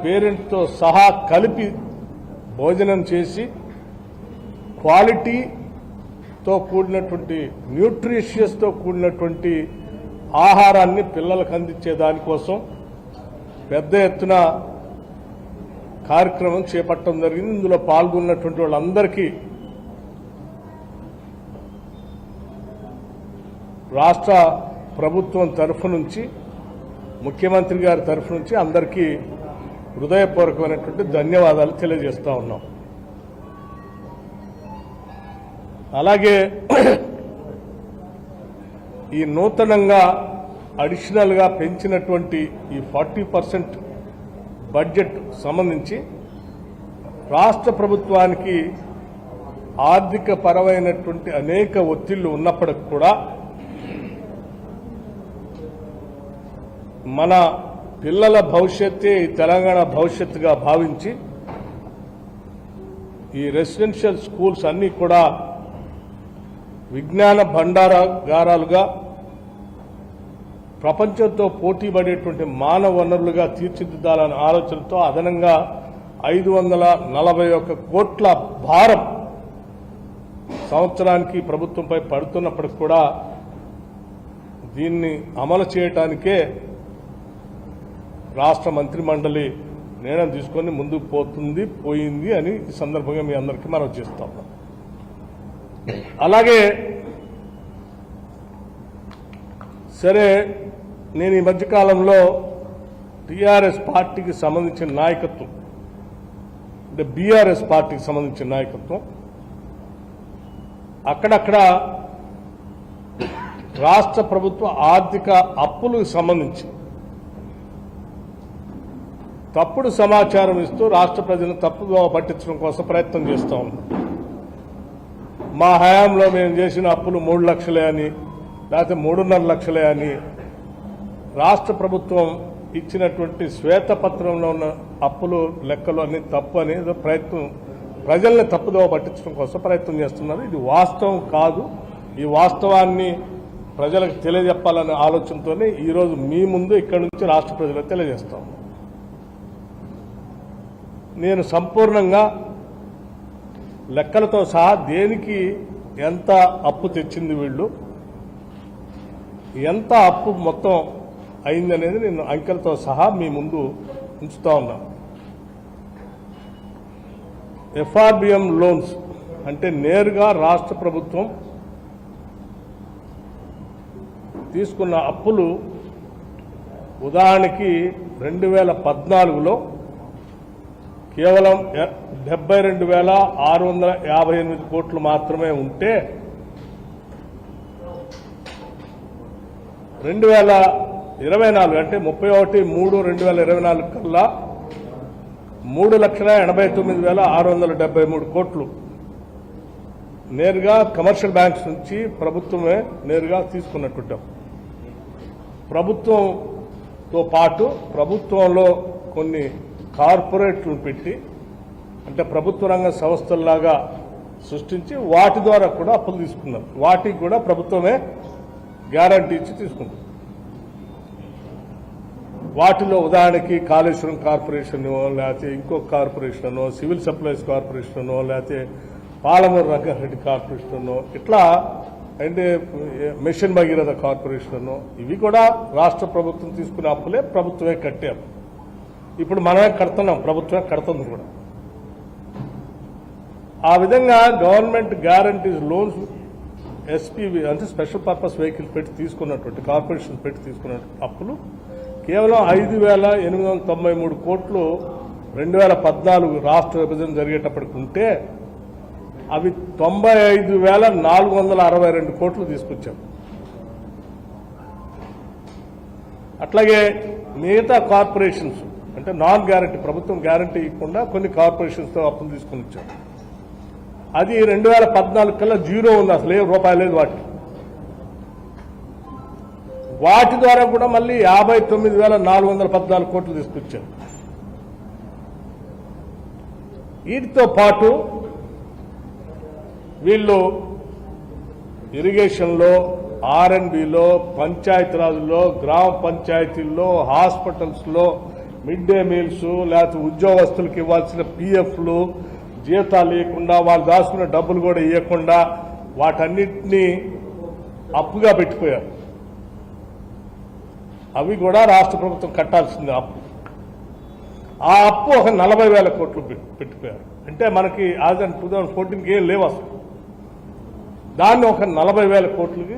పేరెంట్తో సహా కలిపి భోజనం చేసి క్వాలిటీతో కూడినటువంటి న్యూట్రిషియస్తో కూడినటువంటి ఆహారాన్ని పిల్లలకు అందించే దానికోసం పెద్ద ఎత్తున కార్యక్రమం చేపట్టడం జరిగింది. ఇందులో పాల్గొన్నటువంటి వాళ్ళందరికీ రాష్ట్ర ప్రభుత్వం తరఫు నుంచి, ముఖ్యమంత్రి గారి తరఫు నుంచి అందరికీ హృదయపూర్వకమైనటువంటి ధన్యవాదాలు తెలియజేస్తా ఉన్నాం. అలాగే ఈ నూతనంగా అడిషనల్గా పెంచినటువంటి ఈ 40% బడ్జెట్ సంబంధించి రాష్ట్ర ప్రభుత్వానికి ఆర్థిక పరమైనటువంటి అనేక ఒత్తిళ్లు ఉన్నప్పటికీ కూడా మన పిల్లల భవిష్యత్తే ఈ తెలంగాణ భవిష్యత్తుగా భావించి ఈ రెసిడెన్షియల్ స్కూల్స్ అన్నీ కూడా విజ్ఞాన భండారాగారాలుగా ప్రపంచంతో పోటీ పడేటువంటి మానవ వనరులుగా తీర్చిదిద్దాలనే ఆలోచనతో అదనంగా 541 కోట్ల భారం సంవత్సరానికి ప్రభుత్వంపై పడుతున్నప్పటికి కూడా దీన్ని అమలు చేయడానికే రాష్ట్ర మంత్రిమండలి నిర్ణయం తీసుకొని ముందుకు పోయింది అని ఈ సందర్భంగా మీ అందరికీ మనం చేస్తా ఉన్నాం. అలాగే సరే, నేను ఈ మధ్యకాలంలో టీఆర్ఎస్ పార్టీకి సంబంధించిన నాయకత్వం, అంటే బీఆర్ఎస్ పార్టీకి సంబంధించిన నాయకత్వం అక్కడక్కడ రాష్ట్ర ప్రభుత్వ ఆర్థిక అప్పులకు సంబంధించి తప్పుడు సమాచారం ఇస్తూ రాష్ట్ర ప్రజలను తప్పుగా పట్టించడం కోసం ప్రయత్నం చేస్తూ ఉన్నాం. మా హయాంలో మేము చేసిన అప్పులు 3 లక్షలే అని, లేకపోతే 3.5 లక్షలే అని రాష్ట్ర ప్రభుత్వం ఇచ్చినటువంటి శ్వేతపత్రంలో ఉన్న అప్పులు లెక్కలు అన్ని తప్పు అని ప్రయత్నం, ప్రజల్ని తప్పుదోవ పట్టించడం కోసం ప్రయత్నం చేస్తున్నారు. ఇది వాస్తవం కాదు. ఈ వాస్తవాన్ని ప్రజలకు తెలియజెప్పాలనే ఆలోచనతోనే ఈరోజు మీ ముందు ఇక్కడి నుంచి రాష్ట్ర ప్రజలకు తెలియజేస్తాం. నేను సంపూర్ణంగా లెక్కలతో సహా దేనికి ఎంత అప్పు తెచ్చింది, వీళ్ళు ఎంత అప్పు మొత్తం అయిందనేది నేను అంకెలతో సహా మీ ముందు ఉంచుతా ఉన్నా. ఎఫ్ఆర్బిఎం లోన్స్ అంటే నేరుగా రాష్ట్ర ప్రభుత్వం తీసుకున్న అప్పులు ఉదాహరణకి 2014లో కేవలం 72,658 కోట్లు మాత్రమే ఉంటే 2024 అంటే 31/3/2024 కల్లా 3,89,673 కోట్లు నేరుగా కమర్షియల్ బ్యాంక్స్ నుంచి ప్రభుత్వమే నేరుగా తీసుకున్నట్టుంటాం. ప్రభుత్వంతో పాటు ప్రభుత్వంలో కొన్ని కార్పొరేట్లు పెట్టి, అంటే ప్రభుత్వ రంగ సంస్థల్లాగా సృష్టించి వాటి ద్వారా కూడా అప్పులు తీసుకున్నారు. వాటికి కూడా ప్రభుత్వమే గ్యారంటీ ఇచ్చి తీసుకుంటుంది. వాటిలో ఉదాహరణకి కాళేశ్వరం కార్పొరేషన్, లేకపోతే ఇంకొక కార్పొరేషన్, సివిల్ సప్లైస్ కార్పొరేషన్, లేకపోతే పాలమూరు రంగారెడ్డి కార్పొరేషన్, ఇట్లా అంటే మిషన్ భగీరథ కార్పొరేషన్, ఇవి కూడా రాష్ట్ర ప్రభుత్వం తీసుకునే అప్పులే ప్రభుత్వమే కట్టారు. ఇప్పుడు మనమే కడుతున్నాం, ప్రభుత్వమే కడుతుంది కూడా. ఆ విధంగా గవర్నమెంట్ గ్యారంటీస్ లోన్స్ ఎస్పీవి అంటే స్పెషల్ పర్పస్ వెహికల్స్ పెట్టి తీసుకున్నటువంటి కార్పొరేషన్ పెట్టి తీసుకున్న అప్పులు కేవలం 5,893 కోట్లు 2014 రాష్ట్ర విభజన జరిగేటప్పటికి ఉంటే అవి 95,462 కోట్లు తీసుకొచ్చాం. అట్లాగే మిగతా కార్పొరేషన్స్ అంటే నాన్ గ్యారంటీ, ప్రభుత్వం గ్యారంటీ ఇవ్వకుండా కొన్ని కార్పొరేషన్స్తో అప్పులు తీసుకుని వచ్చాం. అది 2014 కల్లా జీరో ఉంది, అసలు ఏ రూపాయి లేదు వాటికి. వాటి ద్వారా కూడా మళ్ళీ 59,414 కోట్లు తీసుకొచ్చారు. వీటితో పాటు వీళ్ళు ఇరిగేషన్లో, ఆర్ఎండ్బిలో, పంచాయతీరాజ్లో, గ్రామ పంచాయతీల్లో, హాస్పిటల్స్లో మిడ్ డే మీల్స్ లేకపోతే ఉద్యోగస్తులకు ఇవ్వాల్సిన పిఎఫ్లు జీతాలు ఇవ్వకుండా వాళ్ళు దాచుకున్న డబ్బులు కూడా ఇవ్వకుండా వాటన్నిటినీ అప్పుగా పెట్టిపోయారు. అవి కూడా రాష్ట్ర ప్రభుత్వం కట్టాల్సింది అప్పు. ఆ అప్పు ఒక 40,000 కోట్లు పెట్టిపోయారు. అంటే మనకి యాజ్ అండ్ 2014కి ఏం లేవు అసలు. దాన్ని ఒక 40,000 కోట్లకి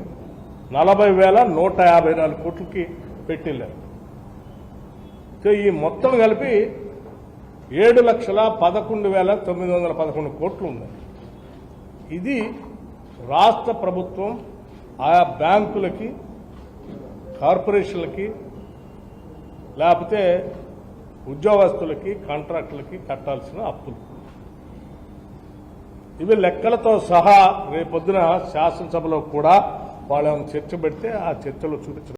40,154 కోట్లకి పెట్టిల్లారు. సో ఈ మొత్తం కలిపి 7,11,911 కోట్లు ఉన్నాయి. ఇది రాష్ట్ర ప్రభుత్వం ఆయా బ్యాంకులకి, కార్పొరేషన్లకి, లేకపోతే ఉద్యోగస్తులకి, కాంట్రాక్టులకి కట్టాల్సిన అప్పులు. ఇవి లెక్కలతో సహా రేపొద్దున శాసనసభలో కూడా వాళ్ళు చర్చ పెడితే ఆ చర్చలో చూపించడం